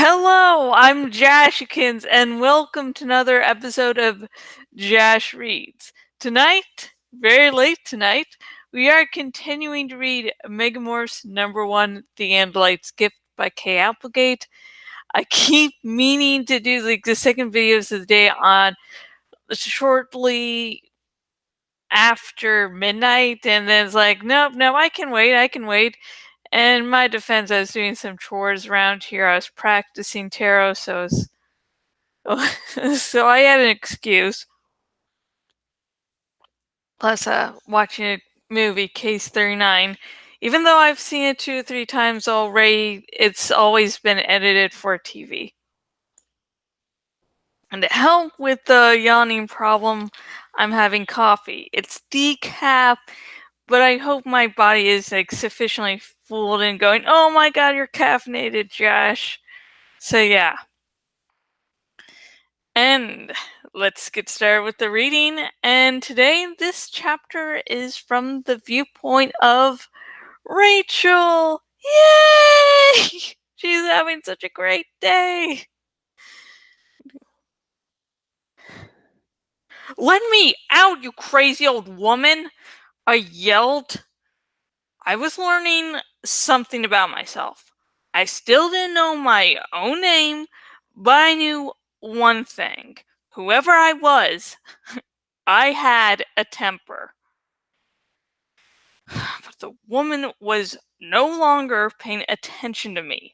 Hello, I'm Jashikins, and welcome to another episode of Jash Reads. Tonight, very late tonight, we are continuing to read Megamorphs #1, The Andalite's Gift by Kay Applegate. I keep meaning to do the second videos of the day on shortly after midnight, and then it's like, nope, no, I can wait. And in my defense, I was doing some chores around here. I was practicing tarot, so so I had an excuse. Plus, watching a movie, Case 39. Even though I've seen it 2 or 3 times already, it's always been edited for TV. And to help with the yawning problem, I'm having coffee. It's decaf, but I hope my body is sufficiently fooled and going, oh my god, you're caffeinated, Josh. So yeah. And let's get started with the reading. And today, this chapter is from the viewpoint of Rachel. Yay! She's having such a great day. Let me out, you crazy old woman! I yelled. I was learning something about myself. I still didn't know my own name, but I knew one thing. Whoever I was, I had a temper. But the woman was no longer paying attention to me.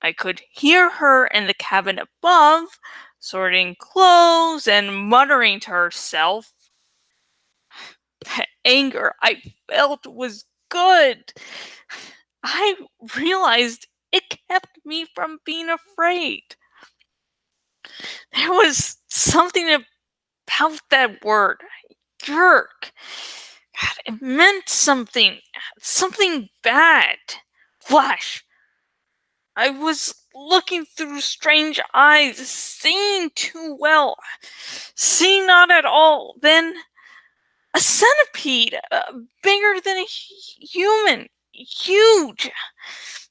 I could hear her in the cabin above, sorting clothes and muttering to herself. The anger I felt was good. I realized it kept me from being afraid. There was something about that word, jerk. God, it meant something bad. Flash. I was looking through strange eyes, seeing too well, seeing not at all. Then a centipede, bigger than a human, huge.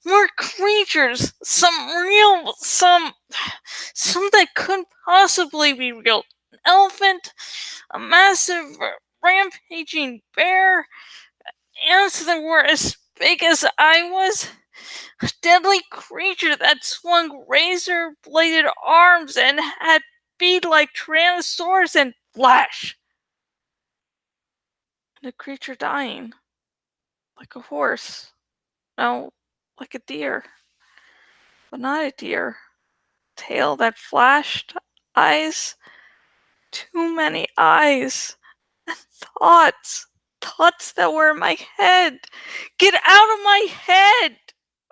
More creatures, some real, some that couldn't possibly be real. An elephant, a massive rampaging bear, ants that were as big as I was, a deadly creature that swung razor-bladed arms and had feet like Tyrannosaurus, and flash. And a creature dying, like a horse. No, like a deer. But not a deer. Tail that flashed, eyes. Too many eyes. And thoughts that were in my head. Get out of my head!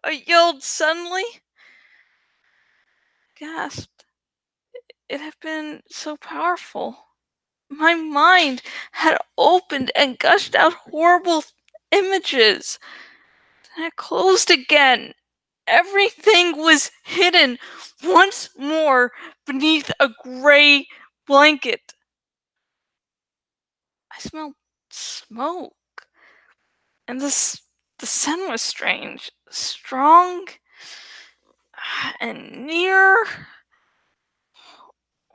I yelled suddenly. Gasped. It had been so powerful. My mind had opened and gushed out horrible images. Then it closed again. Everything was hidden once more beneath a gray blanket. I smelled smoke, and the scent was strange, strong, and near.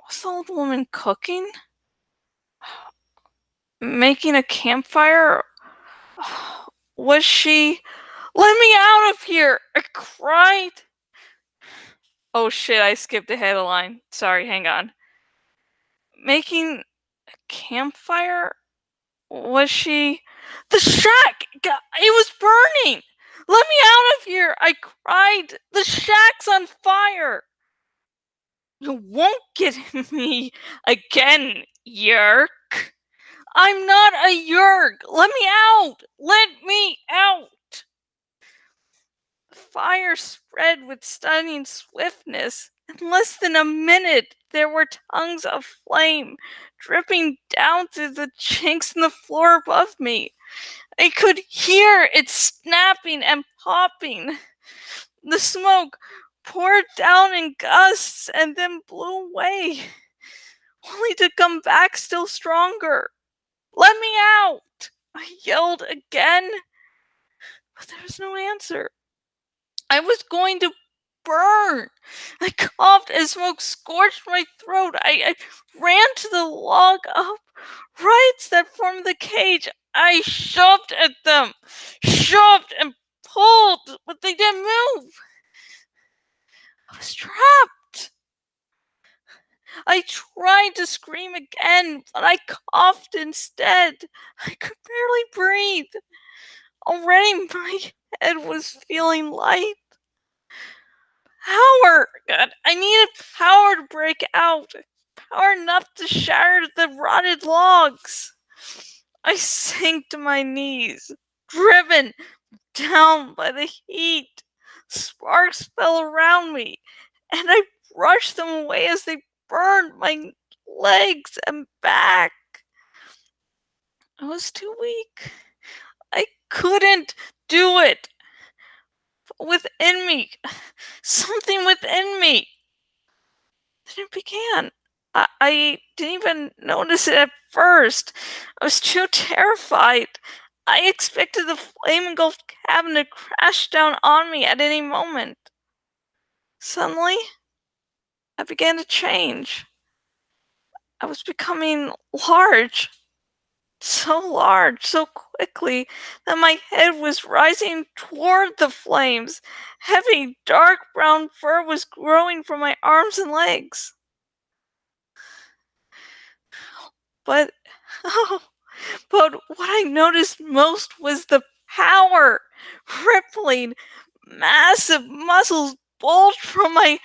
Was the old woman cooking? Making a campfire? Was she? Let me out of here! I cried. Oh shit, I skipped ahead a line. Sorry, hang on. Making a campfire? Was she? The shack! It was burning! Let me out of here! I cried. The shack's on fire! You won't get me again, yerk! I'm not a yerk! Let me out! Let me out! The fire spread with stunning swiftness. In less than a minute, there were tongues of flame dripping down through the chinks in the floor above me. I could hear it snapping and popping. The smoke poured down in gusts and then blew away, only to come back still stronger. Let me out! I yelled again, but there was no answer. I was going to burn. I coughed as smoke scorched my throat. I ran to the log uprights that formed the cage. I shoved at them, shoved and pulled, but they didn't move. I was trapped. I tried to scream again, but I coughed instead. I could barely breathe. Already my head was feeling light. Power! God, I needed power to break out. Power enough to shatter the rotted logs. I sank to my knees, driven down by the heat. Sparks fell around me, and I brushed them away as they burned my legs and back. I was too weak. I couldn't do it. Within me, something within me. Then it began. I didn't even notice it at first. I was too terrified. I expected the flame engulfed cabin to crash down on me at any moment. Suddenly, I began to change. I was becoming large. So large, so quickly, that my head was rising toward the flames. Heavy, dark brown fur was growing from my arms and legs. But, oh, but what I noticed most was the power. Rippling, massive muscles bulged from my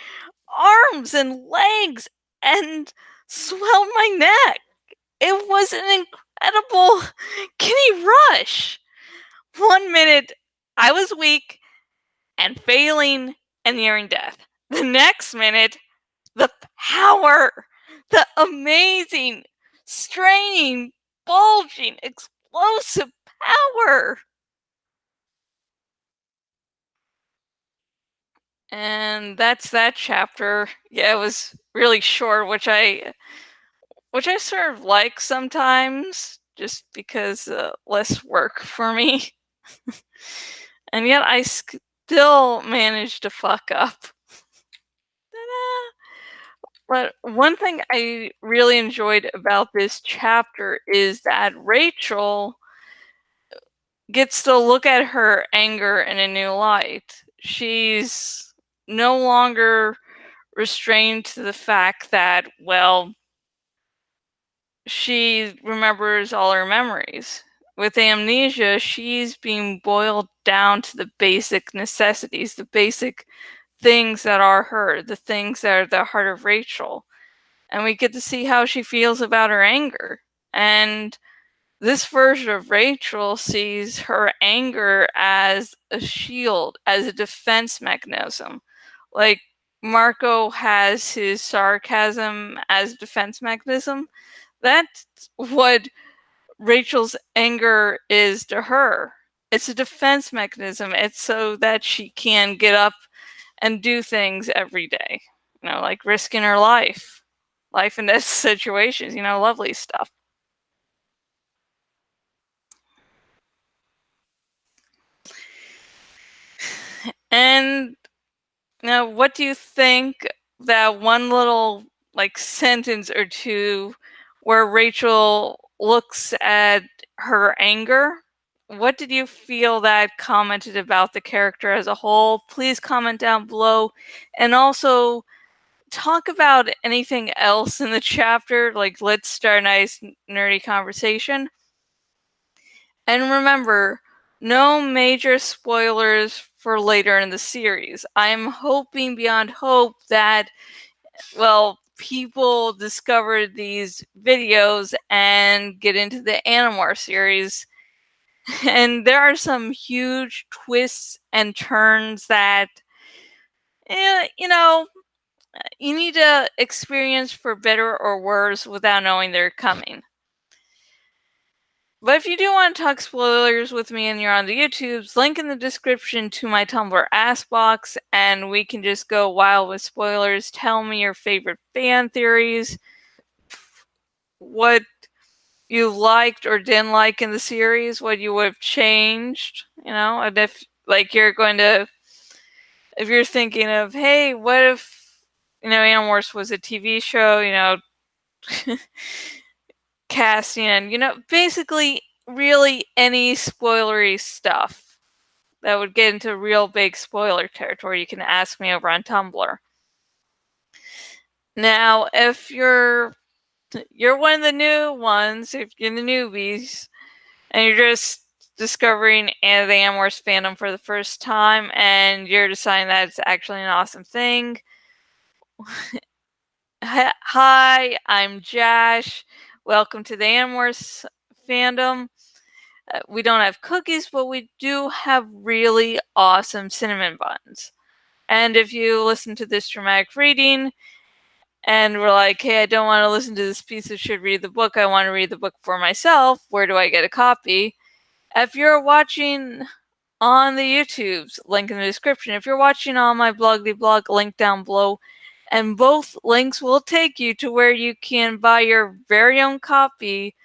arms and legs and swelled my neck. It was an incredible giddy rush. 1 minute, I was weak and failing and nearing death. The next minute, the power, the amazing, straining, bulging, explosive power. And that's that chapter. Yeah, it was really short, which I sort of like sometimes, just because less work for me. And yet I still managed to fuck up. Ta-da! But one thing I really enjoyed about this chapter is that Rachel gets to look at her anger in a new light. She's no longer restrained to the fact that, well, she remembers all her memories. With amnesia, she's being boiled down to the basic necessities, the basic things that are her, the things that are the heart of Rachel. And we get to see how she feels about her anger. And this version of Rachel sees her anger as a shield, as a defense mechanism. Like Marco has his sarcasm as a defense mechanism. That's what Rachel's anger is to her. It's a defense mechanism. It's so that she can get up and do things every day. Like risking her life. Life in this situations, lovely stuff. And now, what do you think that one little sentence or two where Rachel looks at her anger? What did you feel that commented about the character as a whole? Please comment down below, and also talk about anything else in the chapter. Let's start a nice nerdy conversation. And remember, no major spoilers for later in the series. I'm hoping beyond hope that, well, people discover these videos and get into the Animorph series. And there are some huge twists and turns that, you need to experience for better or worse without knowing they're coming. But if you do want to talk spoilers with me and you're on the YouTubes, link in the description to my Tumblr Ask Box, and we can just go wild with spoilers. Tell me your favorite fan theories, what you liked or didn't like in the series, what you would have changed, and if you're going to if you're thinking of, hey, what if, Animorphs was a TV show, casting and, basically really any spoilery stuff that would get into real big spoiler territory, you can ask me over on Tumblr. Now, if you're one of the new ones, if you're the newbies, and you're just discovering the Animorphs fandom for the first time, and you're deciding that it's actually an awesome thing. Hi, I'm Jash. Welcome to the Animorphs fandom. We don't have cookies, but we do have really awesome cinnamon buns. And if you listen to this dramatic reading and we're like, hey, I don't want to listen to this piece of shit, read the book, I want to read the book for myself, where do I get a copy? If you're watching on the YouTubes, link in the description. If you're watching on my blog, link down below, and both links will take you to where you can buy your very own copy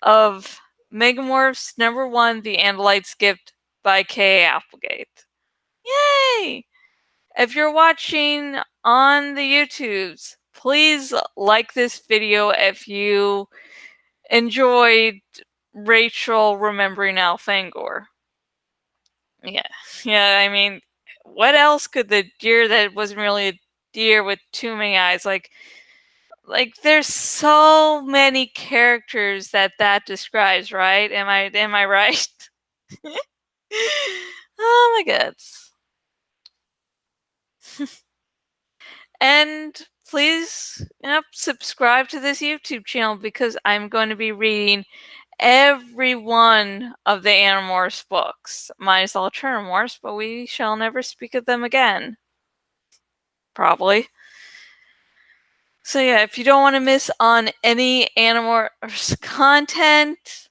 of Megamorphs #1, The Andalite's Gift by K. Applegate. Yay! If you're watching on the YouTubes, please like this video if you enjoyed Rachel remembering Alfangor. Yeah, I mean, what else could the deer that wasn't really a deer with too many eyes, like there's so many characters that describes, right? Am I right? Oh my god. And please, subscribe to this YouTube channel because I'm going to be reading every one of the Animorphs books, minus the Alternamorphs, but we shall never speak of them again. Probably. So yeah, if you don't want to miss on any Animorphs content,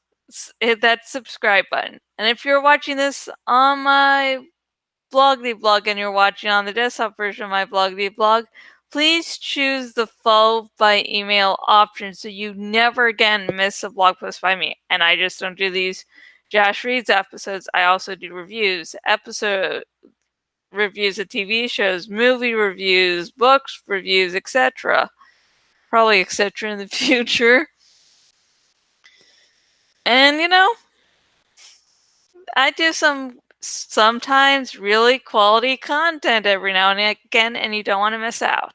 hit that subscribe button. And if you're watching this on my blog and you're watching on the desktop version of my blog, please choose the follow by email option so you never again miss a blog post by me. And I just don't do these Jash Reads episodes. I also do episode reviews of TV shows, movie reviews, books reviews, etc. Probably etc. in the future. And I do sometimes really quality content every now and again, and you don't want to miss out.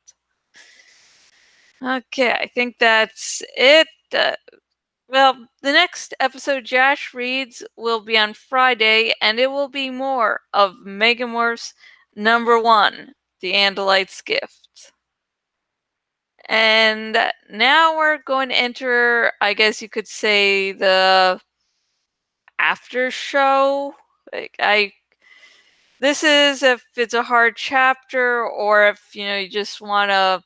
Okay, I think that's it. Well, the next episode, Jash Reads, will be on Friday, and it will be more of Megamorphs #1, The Andalite's Gift. And now we're going to enter, I guess you could say, the after show. This is if it's a hard chapter, or if you just want to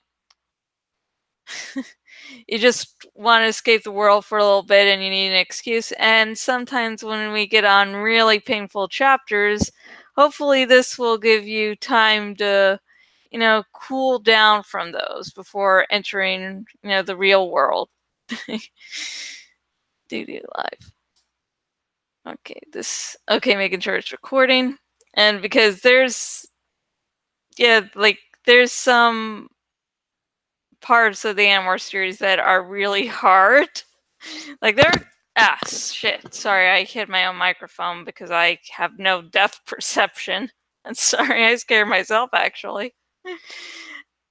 escape the world for a little bit and you need an excuse. And sometimes when we get on really painful chapters, hopefully this will give you time to cool down from those before entering the real world. Do live. Okay, making sure it's recording. And because there's some parts of the Animorphs series that are really hard. Shit. Sorry, I hit my own microphone because I have no depth perception. And sorry, I scared myself actually.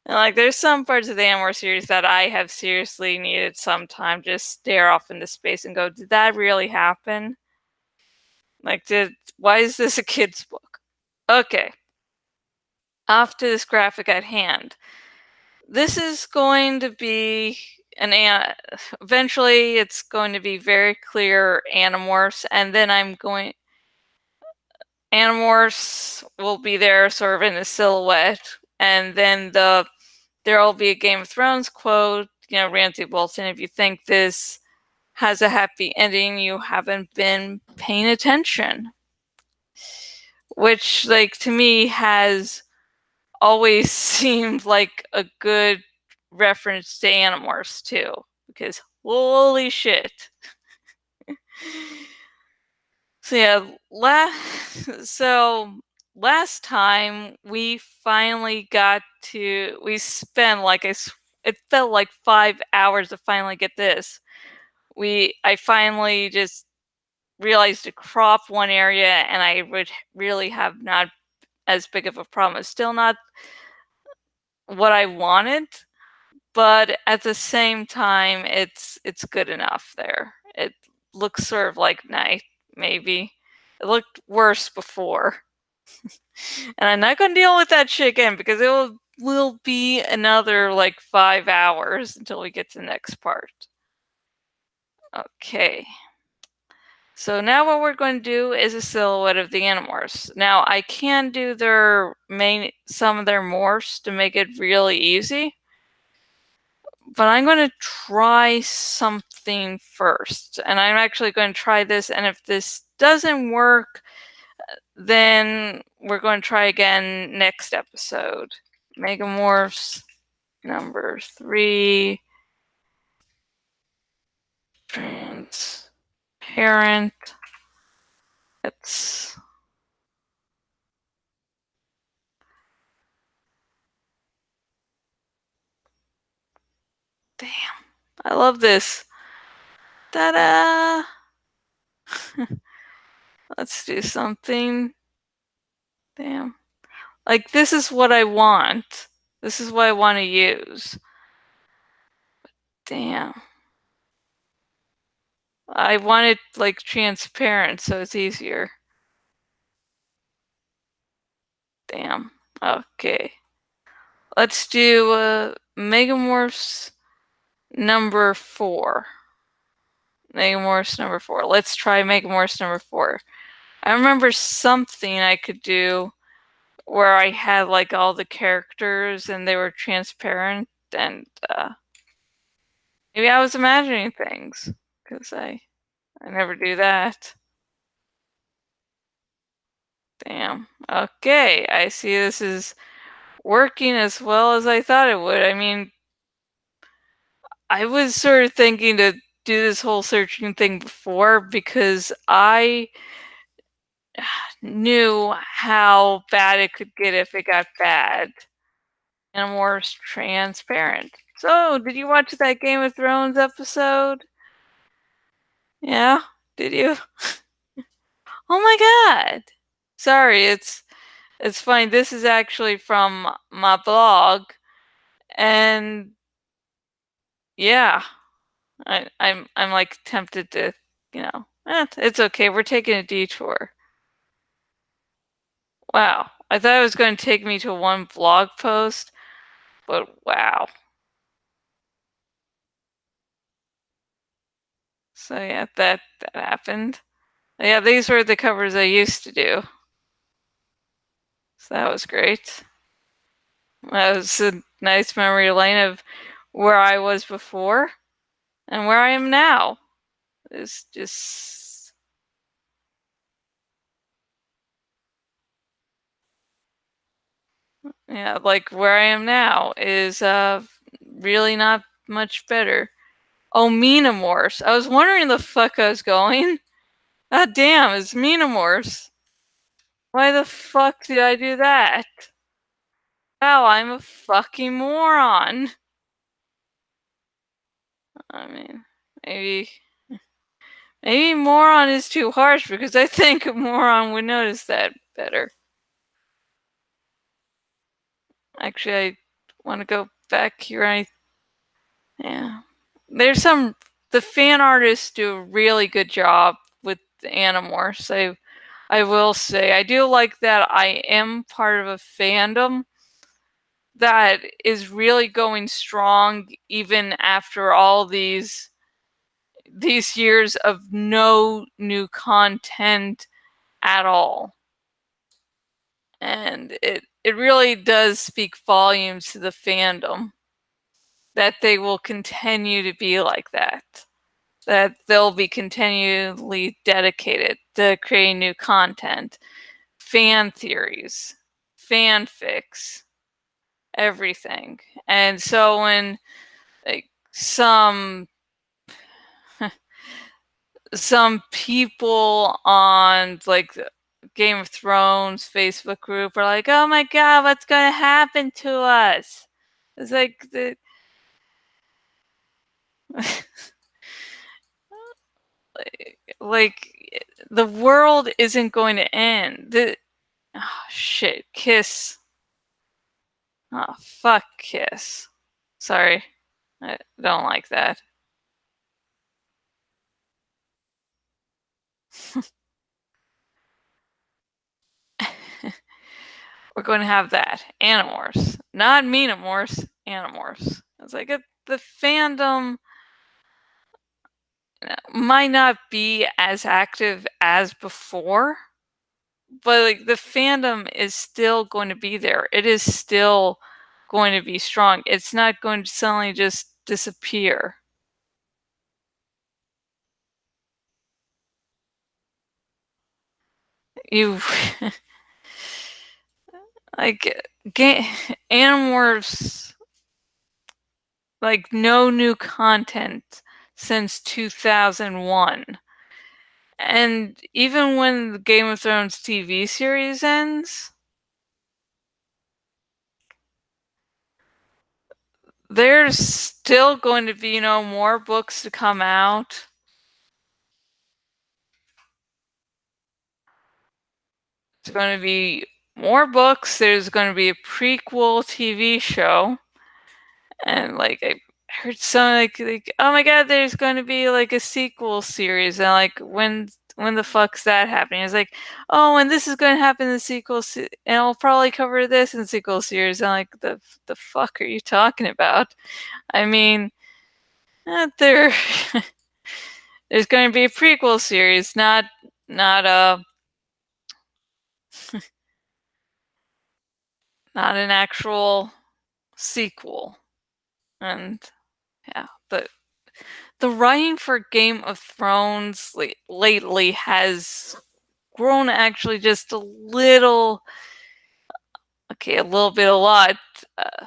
And there's some parts of the Animorphs series that I have seriously needed some time to just stare off into space and go, did that really happen? Why is this a kid's book? Okay. Off to this graphic at hand. This is going to be eventually it's going to be very clear Animorphs, and then Animorphs will be there sort of in a silhouette, and then there'll be a Game of Thrones quote, Ramsay Bolton, if you think this has a happy ending, you haven't been paying attention. Which, to me, has always seemed like a good reference to Animorphs, too. Because, holy shit. So, yeah, so last time we finally got to we spent like it felt like 5 hours to finally get this. I finally just realized to crop one area and I would really have not as big of a problem. It's still not what I wanted, but at the same time it's good enough there. It looks sort of like night, maybe. It looked worse before. And I'm not gonna deal with that shit again because it will be another like 5 hours until we get to the next part. Okay. So now what we're going to do is a silhouette of the Animorphs. Now I can do some of their morphs to make it really easy, but I'm going to try something first. And I'm actually going to try this, and if this doesn't work, then we're going to try again next episode. Megamorphs number 3. Transparent. It's damn. I love this. Ta-da! Let's do something. Damn. Like, this is what I want. This is what I want to use. Damn. I want it, like, transparent so it's easier. Damn. Okay. Let's do Megamorphs number 4. Megamorphs number 4. Let's try Megamorphs number 4. I remember something I could do where I had like all the characters and they were transparent, and maybe I was imagining things because I never do that. Damn. Okay, I see this is working as well as I thought it would. I mean, I was sort of thinking to do this whole searching thing before because I knew how bad it could get if it got bad and more transparent. So, did you watch that Game of Thrones episode? Yeah, did you? Oh my god. Sorry, it's funny. This is actually from my blog, and yeah, I'm like tempted to, it's okay. We're taking a detour. Wow, I thought it was going to take me to one blog post, but wow. So yeah, that happened. Yeah, these were the covers I used to do. So that was great. That was a nice memory lane of where I was before and where I am now. It's just, yeah, like where I am now is really not much better. Oh, Megamorphs. I was wondering the fuck I was going. God damn, it's Megamorphs. Why the fuck did I do that? Wow, I'm a fucking moron. I mean, maybe moron is too harsh because I think a moron would notice that better. Actually, I want to go back here. Yeah, there's the fan artists do a really good job with the Animorphs. I will say I do like that I am part of a fandom that is really going strong even after all these years of no new content at all. And it really does speak volumes to the fandom that they will continue to be like that. That they'll be continually dedicated to creating new content, fan theories, fanfics, everything. And so when like some people on like Game of Thrones Facebook group are like, "Oh my god, what's gonna happen to us?" It's like like the world isn't going to end. Oh, shit, Kiss. Oh, fuck Kiss. Sorry, I don't like that. We're going to have that. Animorphs. Not Menomorphs, Animorphs. It's like the fandom might not be as active as before, but like the fandom is still going to be there. It is still going to be strong. It's not going to suddenly just disappear. You like ga- Animorphs, like no new content since 2001. And even when the Game of Thrones TV series ends, there's still going to be, more books to come out. There's going to be more books. There's going to be a prequel TV show. And like I heard some like oh my god, there's going to be like a sequel series. And like when the fuck's that happening? It's like, oh, and this is going to happen in the and I'll probably cover this in the sequel series. And like the fuck are you talking about? I mean, there there's going to be a prequel series, not a not an actual sequel. And yeah, the writing for Game of Thrones lately has grown actually just a little. Okay, a little bit, a lot. Uh,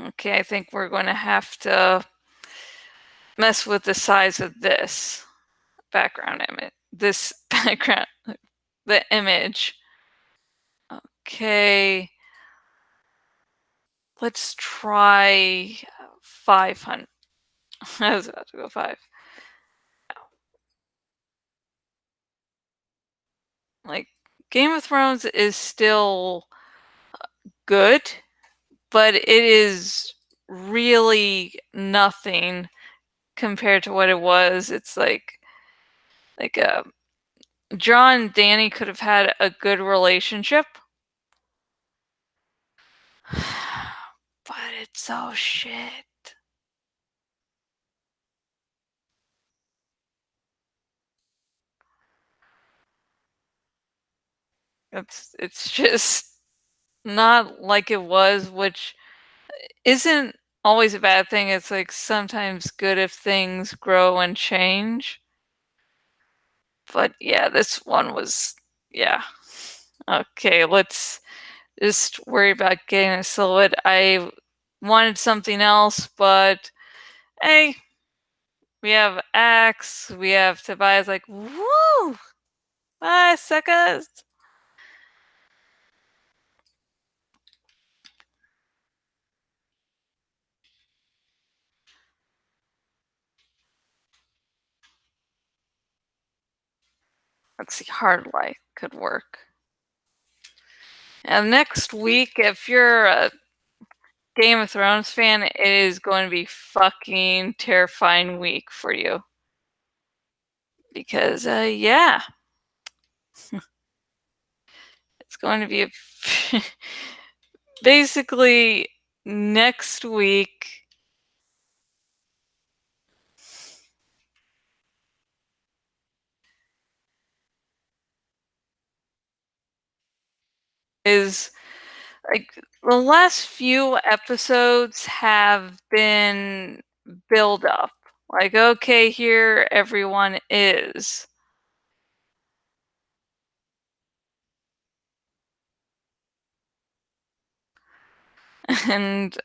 okay, I think we're going to have to mess with the size of this background image. This background, the image. Okay, let's try 500. I was about to go 5. Like, Game of Thrones is still good, but it is really nothing compared to what it was. It's like John and Danny could have had a good relationship, but it's so shit. It's just not like it was, which isn't always a bad thing. It's like sometimes good if things grow and change. But yeah, this one was, yeah. Okay, let's just worry about getting a silhouette. I wanted something else, but hey, we have Axe, we have Tobias, like, woo! Bye, suckers! Let's see, Hard Light could work. And next week, if you're a Game of Thrones fan, it is going to be fucking terrifying week for you. Because, yeah. It's going to be basically next week is like the last few episodes have been build up. Like, okay, here everyone is. and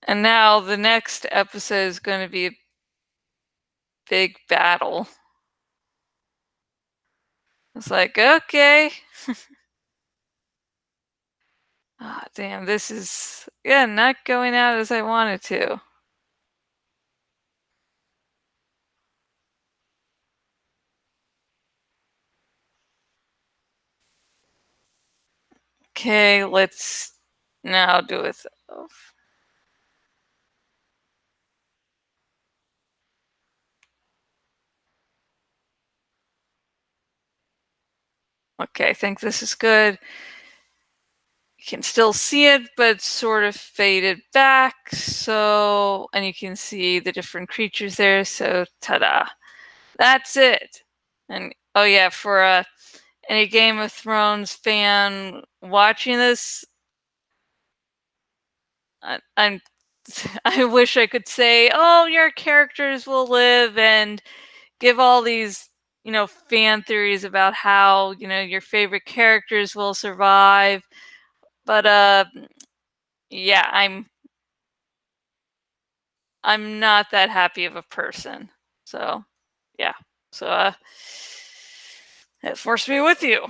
now the next episode is going to be a big battle. It's like, okay. Ah, damn, this is, yeah, not going out as I wanted to. Okay, let's now do it. Okay, I think this is good. You can still see it, but it's sort of faded back. So, and you can see the different creatures there. So, ta-da. That's it. And oh yeah, for any Game of Thrones fan watching this, I'm I wish I could say, "Oh, your characters will live," and give all these, fan theories about how, your favorite characters will survive. But yeah, I'm not that happy of a person. So, yeah. So, it forced me with you.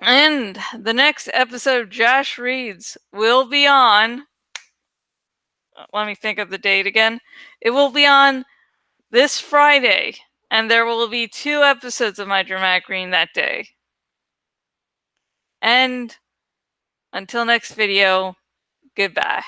And the next episode of Josh Reads will be on, let me think of the date again. It will be on this Friday, and there will be 2 episodes of My Dramatic Reading that day. And until next video, goodbye.